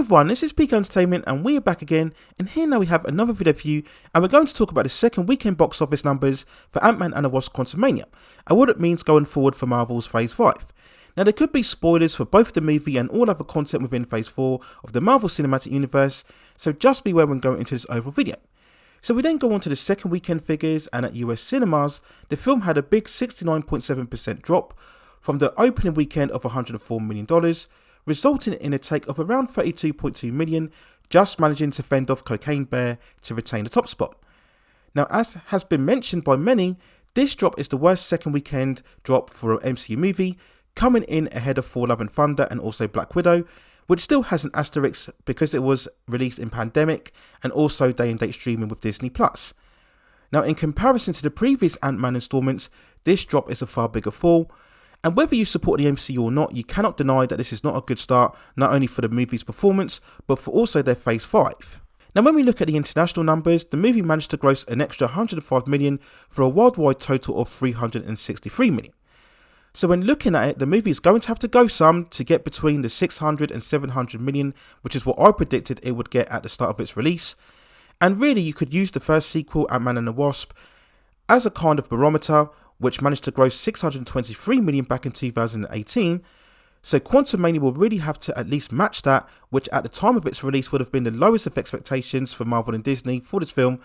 everyone, this is Peak Entertainment and we are back again, and here now we have another video for you, and we're going to talk about the second weekend box office numbers for Ant-Man and the Wasp Quantumania, and what it means going forward for Marvel's Phase 5. Now there could be spoilers for both the movie and all other content within Phase 4 of the Marvel Cinematic Universe, so just beware when going into this overall video. So we then go on to the second weekend figures, and at US cinemas, the film had a big 69.7% drop from the opening weekend of $104 million, resulting in a take of around 32.2 million, just managing to fend off Cocaine Bear to retain the top spot. Now, as has been mentioned by many, this drop is the worst second weekend drop for an MCU movie, coming in ahead of Thor Love and Thunder and also Black Widow, which still has an asterisk because it was released in pandemic and also day and date streaming with Disney+. Now, in comparison to the previous Ant-Man installments, this drop is a far bigger fall. And whether you support the MCU or not, you cannot deny that this is not a good start, not only for the movie's performance, but for also their Phase 5. Now when we look at the international numbers, the movie managed to gross an extra 105 million for a worldwide total of 363 million. So when looking at it, the movie is going to have to go some to get between the 600 and 700 million, which is what I predicted it would get at the start of its release. And really you could use the first sequel, Ant-Man and the Wasp, as a kind of barometer, which managed to gross 623 million back in 2018, so Quantumania will really have to at least match that, which at the time of its release would have been the lowest of expectations for Marvel and Disney for this film,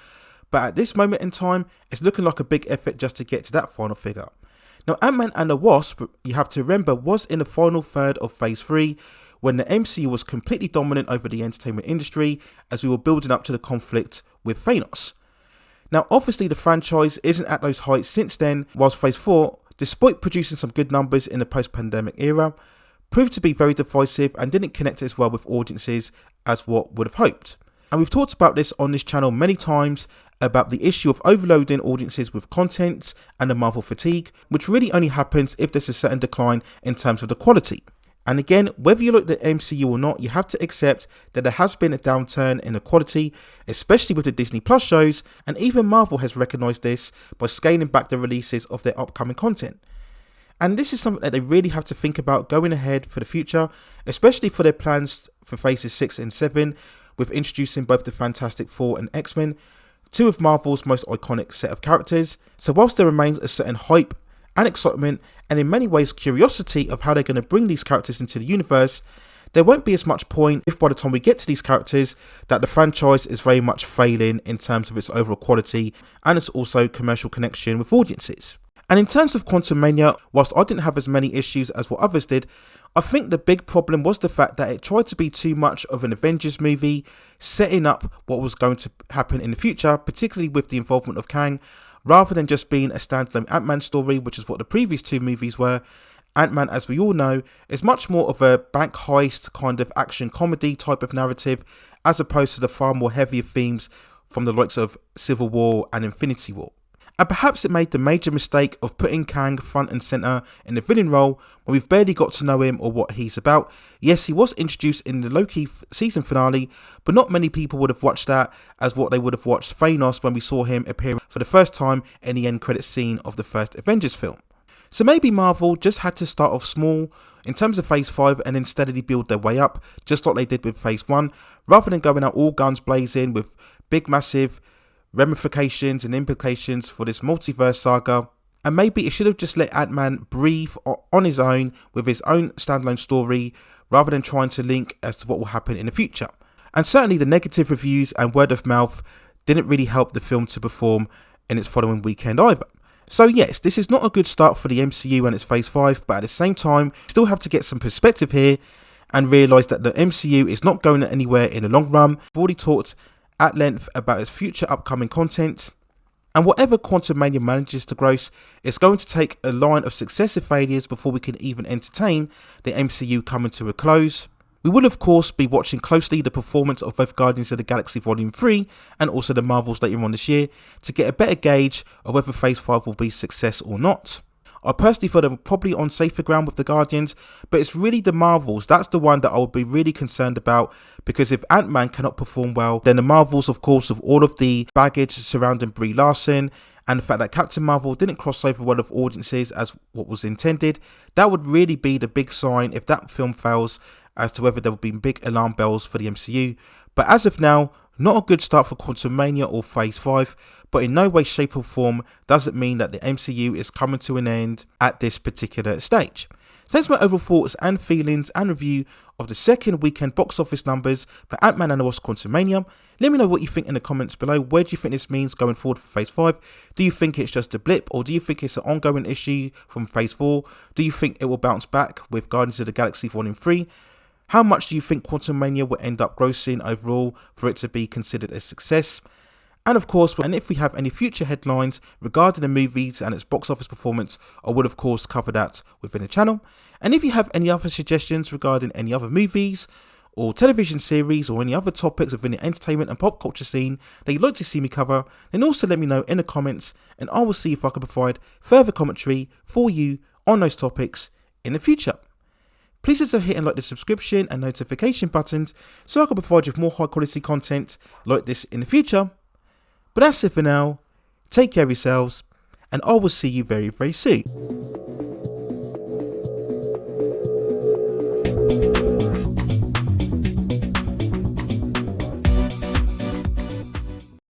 but at this moment in time, it's looking like a big effort just to get to that final figure. Now Ant-Man and the Wasp, you have to remember, was in the final third of Phase 3, when the MCU was completely dominant over the entertainment industry as we were building up to the conflict with Thanos. Now obviously the franchise isn't at those heights since then, whilst Phase 4, despite producing some good numbers in the post-pandemic era, proved to be very divisive and didn't connect as well with audiences as what would have hoped. And we've talked about this on this channel many times about the issue of overloading audiences with content and the Marvel fatigue, which really only happens if there's a certain decline in terms of the quality. And again, whether you look at the MCU or not, you have to accept that there has been a downturn in the quality, especially with the Disney Plus shows, and even Marvel has recognised this by scaling back the releases of their upcoming content. And this is something that they really have to think about going ahead for the future, especially for their plans for Phases 6 and 7, with introducing both the Fantastic Four and X-Men, two of Marvel's most iconic set of characters. So whilst there remains a certain hype and excitement, and in many ways curiosity of how they're going to bring these characters into the universe, there won't be as much point if by the time we get to these characters that the franchise is very much failing in terms of its overall quality and its also commercial connection with audiences. And in terms of Quantumania, whilst I didn't have as many issues as what others did, I think the big problem was the fact that it tried to be too much of an Avengers movie, setting up what was going to happen in the future, particularly with the involvement of Kang, rather than just being a standalone Ant-Man story, which is what the previous two movies were. Ant-Man, as we all know, is much more of a bank heist kind of action comedy type of narrative, as opposed to the far more heavier themes from the likes of Civil War and Infinity War. And perhaps it made the major mistake of putting Kang front and centre in the villain role when we've barely got to know him or what he's about. Yes, he was introduced in the Loki season finale, but not many people would have watched that as what they would have watched Thanos when we saw him appear for the first time in the end credits scene of the first Avengers film. So maybe Marvel just had to start off small in terms of Phase 5 and then steadily build their way up, just like they did with Phase 1, rather than going out all guns blazing with big massive ramifications and implications for this multiverse saga. And maybe it should have just let Ant-Man breathe on his own with his own standalone story, rather than trying to link as to what will happen in the future. And certainly the negative reviews and word of mouth didn't really help the film to perform in its following weekend either. So yes, this is not a good start for the MCU and its Phase 5, but at the same time, still have to get some perspective here and realise that the MCU is not going anywhere in the long run. We've already talked at length about its future upcoming content, and whatever Quantumania manages to gross, it's going to take a line of successive failures before we can even entertain the MCU coming to a close. We will of course be watching closely the performance of both Guardians of the Galaxy Volume 3 and also the Marvels later on this year to get a better gauge of whether Phase 5 will be a success or not. I personally feel they're probably on safer ground with the Guardians, but it's really the Marvels, that's the one that I would be really concerned about, because if Ant-Man cannot perform well, then the Marvels, of course, with all of the baggage surrounding Brie Larson and the fact that Captain Marvel didn't cross over well with audiences as what was intended, that would really be the big sign if that film fails as to whether there will be big alarm bells for the MCU. But as of now, not a good start for Quantumania or Phase 5, but in no way, shape or form does it mean that the MCU is coming to an end at this particular stage. So that's my overall thoughts and feelings and review of the second weekend box office numbers for Ant-Man and the Wasp Quantumania. Let me know what you think in the comments below. Where do you think this means going forward for Phase 5? Do you think it's just a blip, or do you think it's an ongoing issue from Phase 4? Do you think it will bounce back with Guardians of the Galaxy Volume 3? How much do you think Quantumania will end up grossing overall for it to be considered a success? And of course, and if we have any future headlines regarding the movies and its box office performance, I will of course cover that within the channel. And if you have any other suggestions regarding any other movies or television series or any other topics within the entertainment and pop culture scene that you'd like to see me cover, then also let me know in the comments, and I will see if I can provide further commentary for you on those topics in the future. Please consider hitting like the subscription and notification buttons so I can provide you with more high quality content like this in the future. But that's it for now. Take care of yourselves, and I will see you very, very soon.